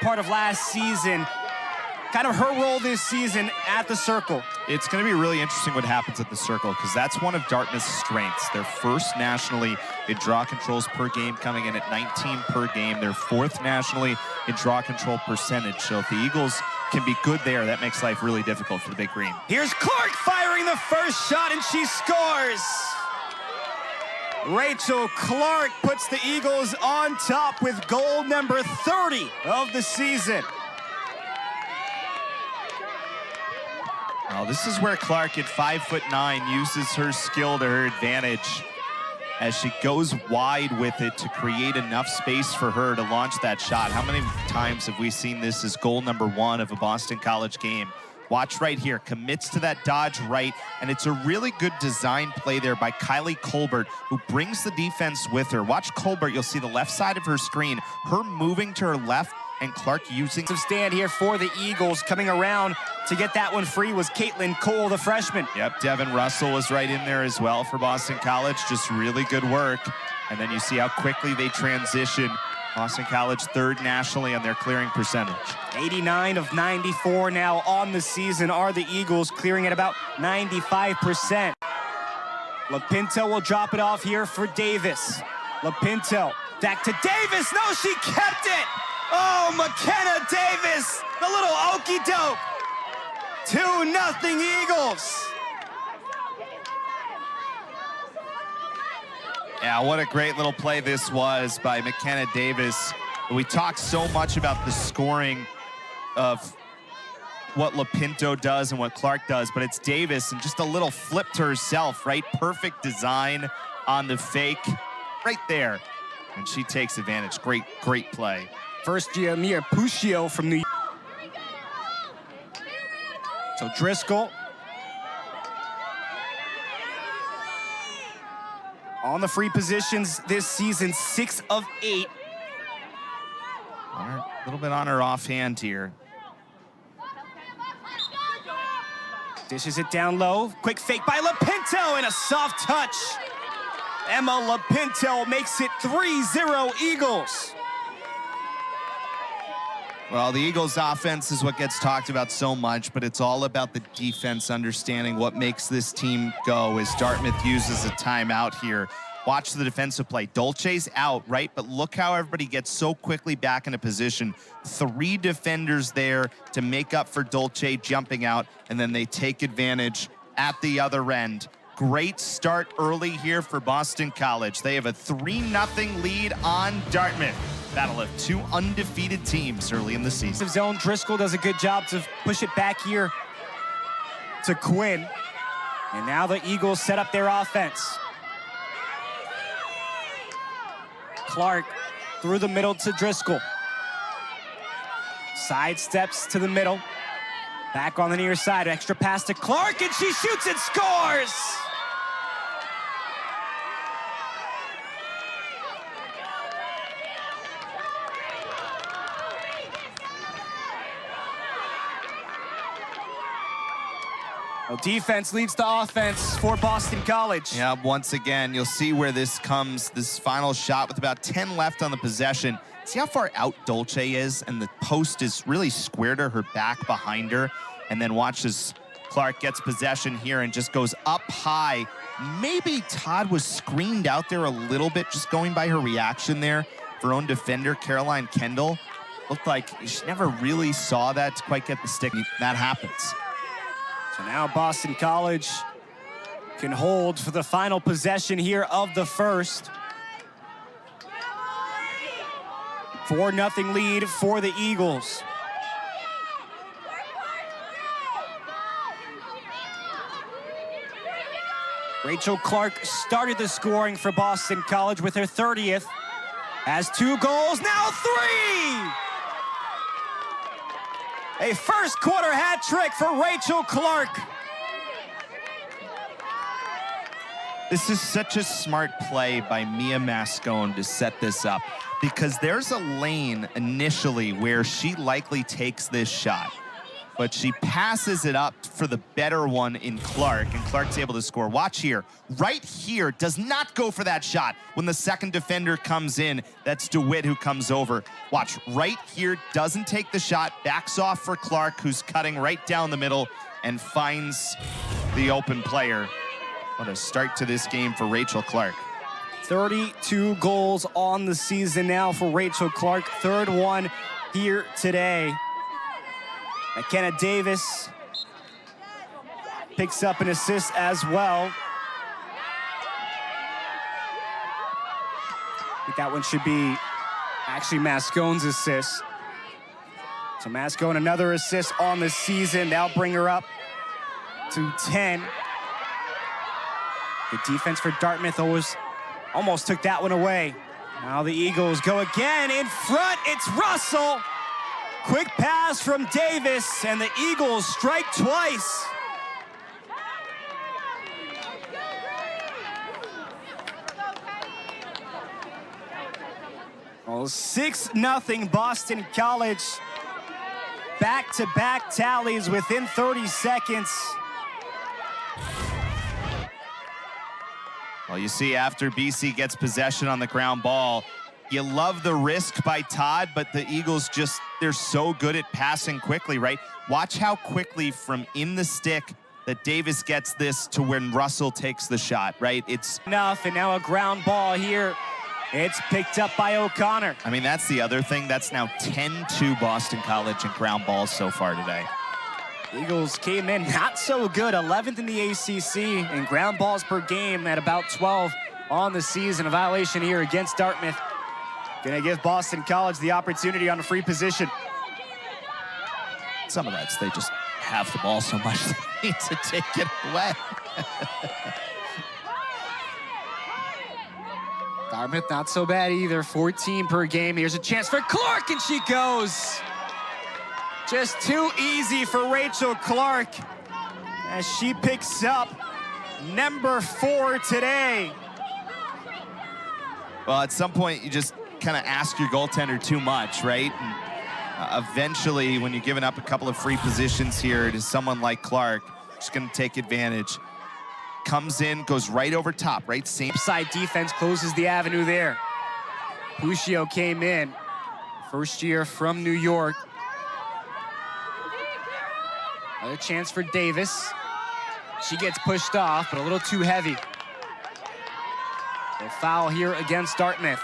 part of last seaon. Kind of her role this season at the circle. It's going to be really interesting what happens at the circle, because that's one of Dartmouth's strengths. They're first nationally in draw controls per game, coming in at 19 per game. They're fourth nationally in draw control percentage. So if the Eagles can be good there, that makes life really difficult for the Big Green. Here's Clark firing the first shot, and she scores. Rachel Clark puts the Eagles on top with goal number 30 of the season. Well, this is where Clark at 5'9" uses her skill to her advantage as she goes wide with it to create enough space for her to launch that shot. How many times have we seen this as goal number 1 of a Boston College game? Watch right here, commits to that dodge right, and it's a really good design play there by Kylie Colbert, who brings the defense with her. Watch Colbert, you'll see the left side of her screen, her moving to her left, and Clark using some stand here for the Eagles. Coming around to get that one free was Caitlin Cole, the freshman. Yep, Devin Russell was right in there as well for Boston College. Just really good work. And then you see how quickly they transition. Boston College third nationally on their clearing percentage. 89 of 94 now on the season are the Eagles, clearing at about 95%. LaPinto will drop it off here for Davis. LaPinto back to Davis. No, she kept it. Oh, McKenna Davis, the little okey-doke. 2-0 Eagles. Yeah, what a great little play this was by McKenna Davis. We talked so much about the scoring of what LaPinto does and what Clark does, but it's Davis and just a little flip to herself, right? Perfect design on the fake right there. And she takes advantage. Great, great play. First year, Mia Puccio from New York. So Driscoll on the free positions this season, 6 of 8. A little bit on her offhand here. Dishes it down low. Quick fake by LaPinto and a soft touch. Emma LaPinto makes it 3-0 Eagles. Well, the Eagles' offense is what gets talked about so much, but it's all about the defense understanding what makes this team go as Dartmouth uses a timeout here. Watch the defensive play. Dolce's out, right? But look how everybody gets so quickly back into position. 3 defenders there to make up for Dolce jumping out, and then they take advantage at the other end. Great start early here for Boston College. They have a 3-0 lead on Dartmouth. Battle of 2 undefeated teams early in the season. Zone, Driscoll does a good job to push it back here to Quinn. And now the Eagles set up their offense. Clark through the middle to Driscoll. Side steps to the middle. Back on the near side, extra pass to Clark, and she shoots and scores! Well, defense leads to offense for Boston College. Yeah, once again, you'll see where this comes, this final shot with about 10 left on the possession. See how far out Dolce is, and the post is really square to her back behind her. And then watch as Clark gets possession here and just goes up high. Maybe Todd was screened out there a little bit, just going by her reaction there. Her own defender, Caroline Kendall, looked like she never really saw that to quite get the stick. That happens. So now Boston College can hold for the final possession here of the first. 4-0 lead for the Eagles. Rachel Clark started the scoring for Boston College with her 30th. Has 2 goals, now 3! A first quarter hat trick for Rachel Clark. This is such a smart play by Mia Mascone to set this up, because there's a lane initially where she likely takes this shot. but she passes it up for the better one in Clark, and Clark's able to score. Watch here, right here, does not go for that shot when the second defender comes in. That's DeWitt who comes over. Watch, right here, doesn't take the shot, backs off for Clark, who's cutting right down the middle and finds the open player. What a start to this game for Rachel Clark. 32 goals on the season now for Rachel Clark, third one here today. McKenna Davis picks up an assist as well. I think that one should be actually Mascone's assist. So Mascone, another assist on the season. That'll bring her up to 10. The defense for Dartmouth almost took that one away. Now the Eagles go again in front. It's Russell. Quick pass from Davis, and the Eagles strike twice. Well, 6-0 Boston College. Back-to-back tallies within 30 seconds. Well, you see after BC gets possession on the ground ball, you love the risk by Todd, but the Eagles they're so good at passing quickly, right? Watch how quickly from in the stick that Davis gets this to when Russell takes the shot, right? It's enough, and now a ground ball here. It's picked up by O'Connor. I mean, that's the other thing. That's now 10-2 Boston College in ground balls so far today. Eagles came in not so good, 11th in the ACC in ground balls per game at about 12 on the season. A violation here against Dartmouth. Gonna give Boston College the opportunity on a free position. Some of that's they just have the ball so much they need to take it away. Dartmouth not so bad either, 14 per game. Here's a chance for Clark, and she goes. Just too easy for Rachel Clark as she picks up number 4 today. Well, at some point, you just kind of ask your goaltender too much, right? And eventually, when you're giving up a couple of free positions here to someone like Clark, just going to take advantage. Comes in, goes right over top, right? Same side defense closes the avenue there. Puccio came in, first year from New York. Another chance for Davis. She gets pushed off, but a little too heavy. A foul here against Dartmouth.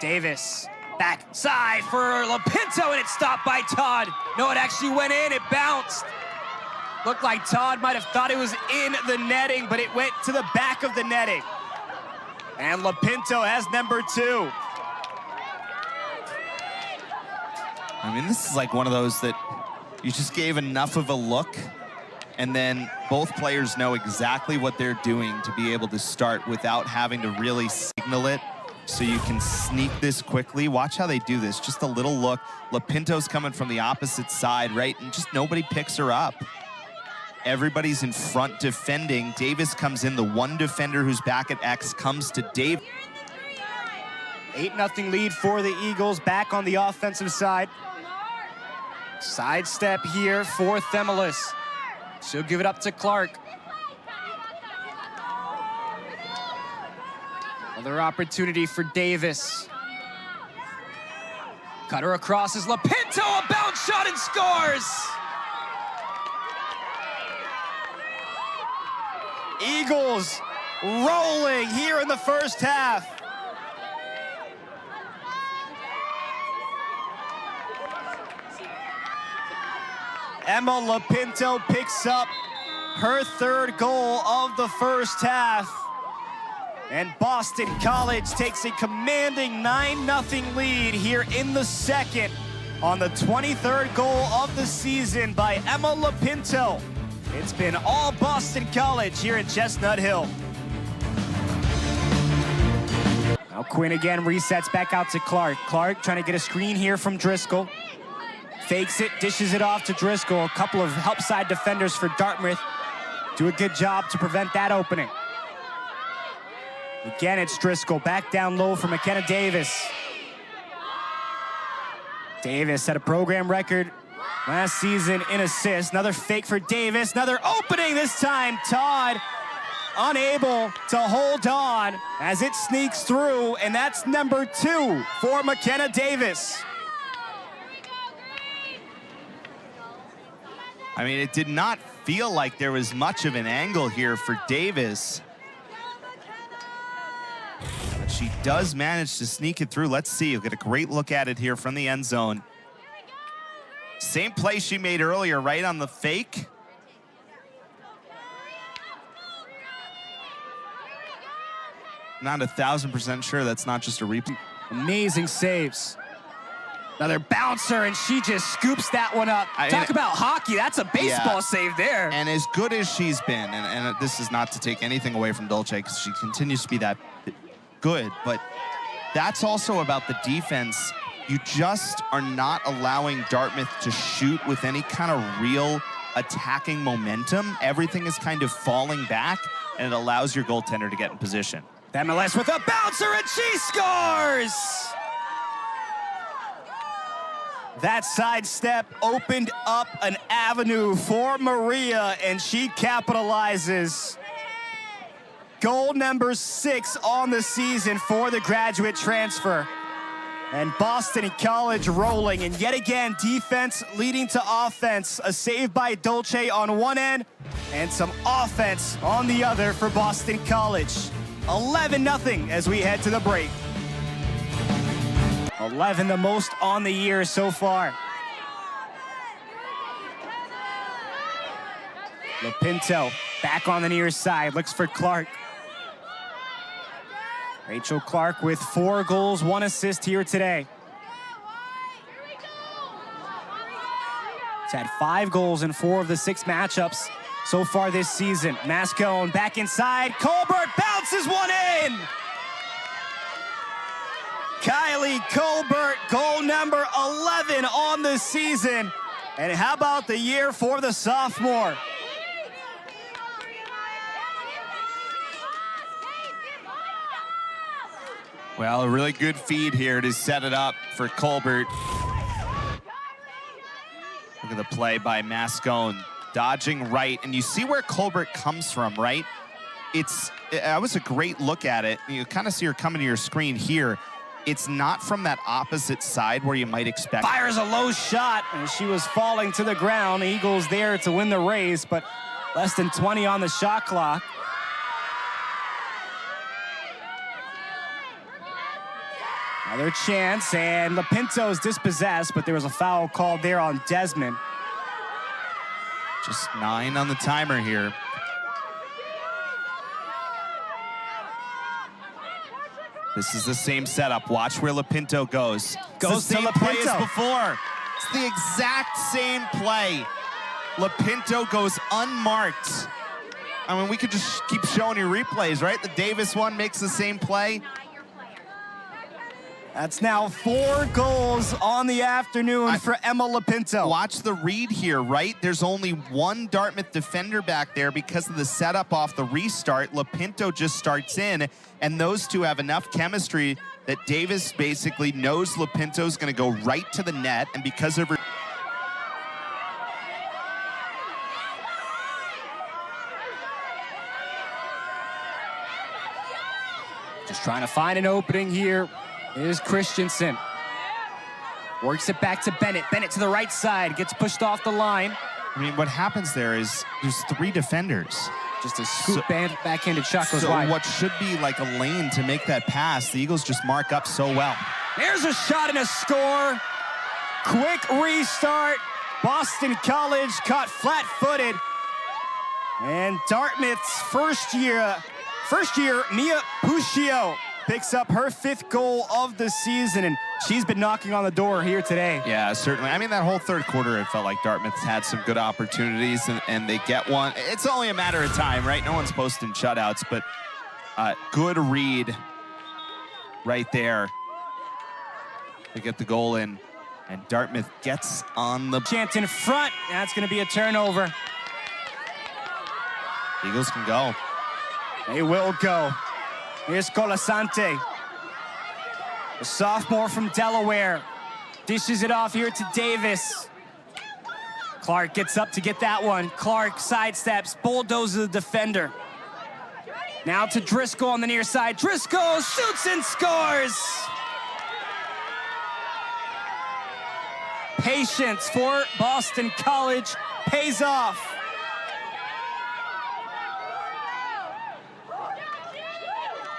Davis, backside for Lapinto, and it's stopped by Todd. No, it actually went in, it bounced. Looked like Todd might have thought it was in the netting, but it went to the back of the netting. And Lapinto has number 2. I mean, this is like one of those that you just gave enough of a look, and then both players know exactly what they're doing to be able to start without having to really signal it, so you can sneak this quickly. Watch how they do this. Just a little look. Lapinto's coming from the opposite side, right? And just nobody picks her up. Everybody's in front defending. Davis comes in. The one defender who's back at X comes to Dave. 8-0 lead for the Eagles, back on the offensive side. Sidestep here for Themelis. She'll give it up to Clark. Another opportunity for Davis. Cutter across is Lapinto, a bounce shot and scores! Eagles rolling here in the first half. Emma Lapinto picks up her 3rd goal of the first half. And Boston College takes a commanding 9-0 lead here in the 2nd on the 23rd goal of the season by Emma Lapinto. It's been all Boston College here at Chestnut Hill. Now Quinn again resets back out to Clark. Clark trying to get a screen here from Driscoll. Fakes it, dishes it off to Driscoll. A couple of help side defenders for Dartmouth do a good job to prevent that opening. Again, it's Driscoll back down low for McKenna Davis. Davis set a program record last season in assists. Another fake for Davis. Another opening this time. Todd unable to hold on as it sneaks through, and that's number 2 for McKenna Davis. I mean, it did not feel like there was much of an angle here for Davis. But she does manage to sneak it through. Let's see. You'll get a great look at it here from the end zone. Same play she made earlier, right on the fake. Not 1,000% sure that's not just a replay. Amazing saves. Another bouncer, and she just scoops that one up. Talk about hockey. That's a baseball save there. And as good as she's been, and this is not to take anything away from Dolce because she continues to be that good, but that's also about the defense. You just are not allowing Dartmouth to shoot with any kind of real attacking momentum. Everything is kind of falling back, and it allows your goaltender to get in position. MLS with a bouncer, and she scores! That sidestep opened up an avenue for Maria, and she capitalizes. Goal number 6 on the season for the graduate transfer. And Boston College rolling, and yet again, defense leading to offense. A save by Dolce on one end, and some offense on the other for Boston College. 11-0 as we head to the break. 11, the most on the year so far. Lapinto back on the near side, looks for Clark. Rachel Clark with 4 goals, 1 assist here today. She's had 5 goals in 4 of the 6 matchups so far this season. Mascone back inside. Colbert bounces one in. Kylie Colbert, goal number 11 on the season. And how about the year for the sophomore? Well, a really good feed here to set it up for Colbert. Look at the play by Mascone, dodging right. And you see where Colbert comes from, right? That was a great look at it. You kind of see her coming to your screen here. It's not from that opposite side where you might expect. Fires a low shot, and she was falling to the ground. Eagles there to win the race, but less than 20 on the shot clock. Another chance, and Lapinto is dispossessed, but there was a foul called there on Desmond. Just 9 on the timer here. This is the same setup. Watch where Lapinto goes. Goes to Lapinto. Play as before. It's the exact same play. Lapinto goes unmarked. I mean, we could just keep showing you replays, right? The Davis one makes the same play. That's now 4 goals on the afternoon for Emma Lapinto. Watch the read here, right? There's only 1 Dartmouth defender back there because of the setup off the restart. Lapinto just starts in, and those two have enough chemistry that Davis basically knows Lapinto's going to go right to the net, and because of her... Just trying to find an opening here. Is Christensen. Works it back to Bennett. Bennett to the right side. Gets pushed off the line. I mean, what happens there is there's 3 defenders. Just a scoop backhanded shot goes so wide. What should be like a lane to make that pass, the Eagles just mark up so well. There's a shot and a score. Quick restart. Boston College caught flat-footed. And Dartmouth's first year, Mia Puccio picks up her 5th goal of the season, and she's been knocking on the door here today. Yeah, certainly. I mean, that whole third quarter, it felt like Dartmouth had some good opportunities, and they get one. It's only a matter of time, right? No one's posting shutouts, but good read right there to get the goal in, and Dartmouth gets on the... Chance in front. That's going to be a turnover. Eagles can go. They will go. Here's Colasante, a sophomore from Delaware. Dishes it off here to Davis. Clark gets up to get that one. Clark sidesteps, bulldozes the defender. Now to Driscoll on the near side. Driscoll shoots and scores! Patience for Boston College pays off.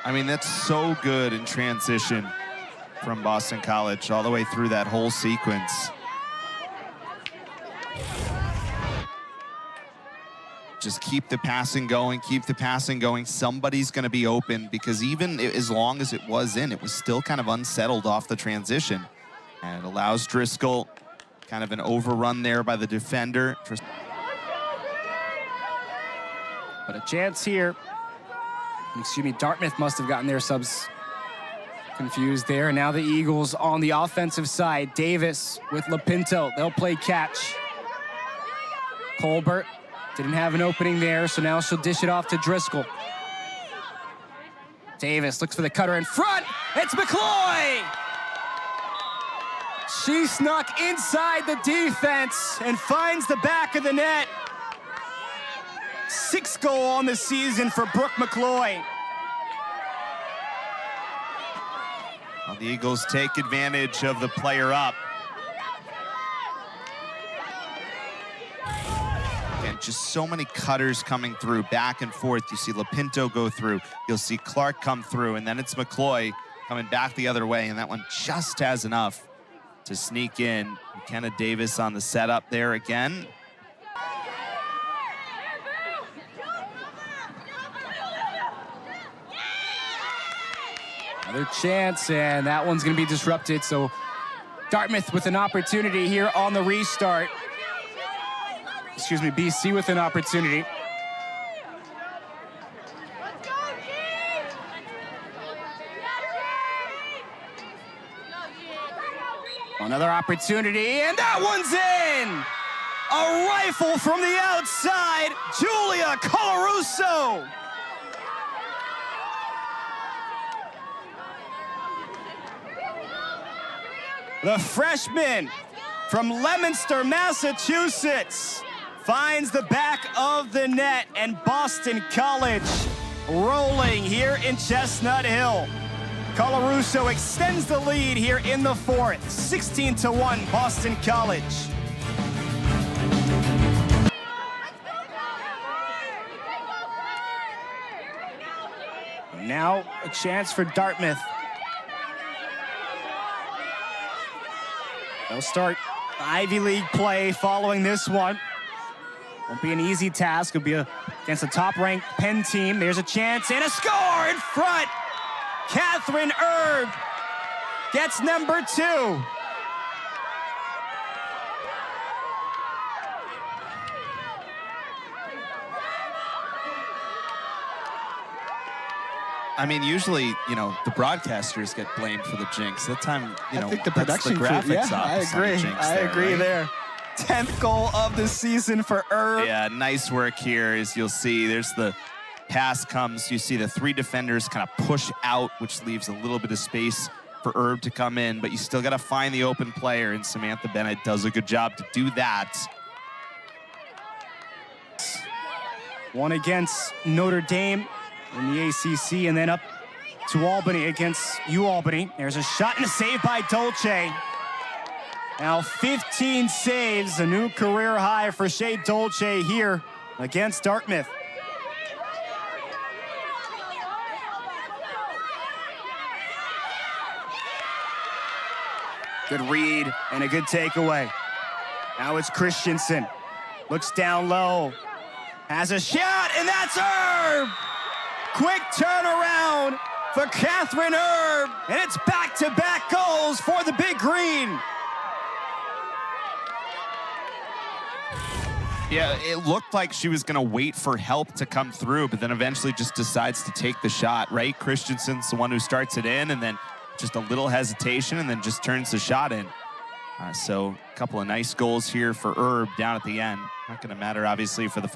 I mean, that's so good in transition from Boston College all the way through that whole sequence. Just keep the passing going, keep the passing going. Somebody's going to be open, because even as long as it was in, it was still kind of unsettled off the transition. And it allows Driscoll kind of an overrun there by the defender. But a chance here. Excuse me, Dartmouth must have gotten their subs confused there. And now the Eagles on the offensive side. Davis with Lapinto. They'll play catch. Colbert didn't have an opening there, so now she'll dish it off to Driscoll. Davis looks for the cutter in front. It's McCloy! She snuck inside the defense and finds the back of the net. 6th goal on the season for Brooke McCloy. Well, the Eagles take advantage of the player up. Again, just so many cutters coming through, back and forth. You see Lapinto go through. You'll see Clark come through, and then it's McCloy coming back the other way, and that one just has enough to sneak in. McKenna Davis on the setup there again. Another chance, and that one's going to be disrupted. So Dartmouth with an opportunity here on the restart. Excuse me, BC with an opportunity. Another opportunity, and that one's in! A rifle from the outside, Julia Colarusso! The freshman from Leominster, Massachusetts, finds the back of the net, and Boston College rolling here in Chestnut Hill. Colarusso extends the lead here in the 4th, 16-1 Boston College. Now a chance for Dartmouth. They'll start Ivy League play following this one. Won't be an easy task. It'll be against a top-ranked Penn team. There's a chance and a score in front. Catherine Erb gets number 2. I mean, usually, you know, the broadcasters get blamed for the jinx. That time, you know, I think the that's production the graphics crew, office on the jinx I agree there. 10th goal of the season for Erb. Yeah, nice work here. As you'll see, there's the pass comes. You see the 3 defenders kind of push out, which leaves a little bit of space for Erb to come in, but you still got to find the open player, and Samantha Bennett does a good job to do that. One against Notre Dame in the ACC, and then up to Albany against UAlbany. There's a shot and a save by Dolce. Now 15 saves, a new career high for Shea Dolce here against Dartmouth. Good read and a good takeaway. Now it's Christensen. Looks down low. Has a shot, and that's Erb! Quick turnaround for Catherine Erb, and it's back-to-back goals for the Big Green. Yeah, it looked like she was going to wait for help to come through, but then eventually just decides to take the shot, right? Christensen's the one who starts it in, and then just a little hesitation, and then just turns the shot in. So a couple of nice goals here for Erb down at the end. Not going to matter, obviously, for the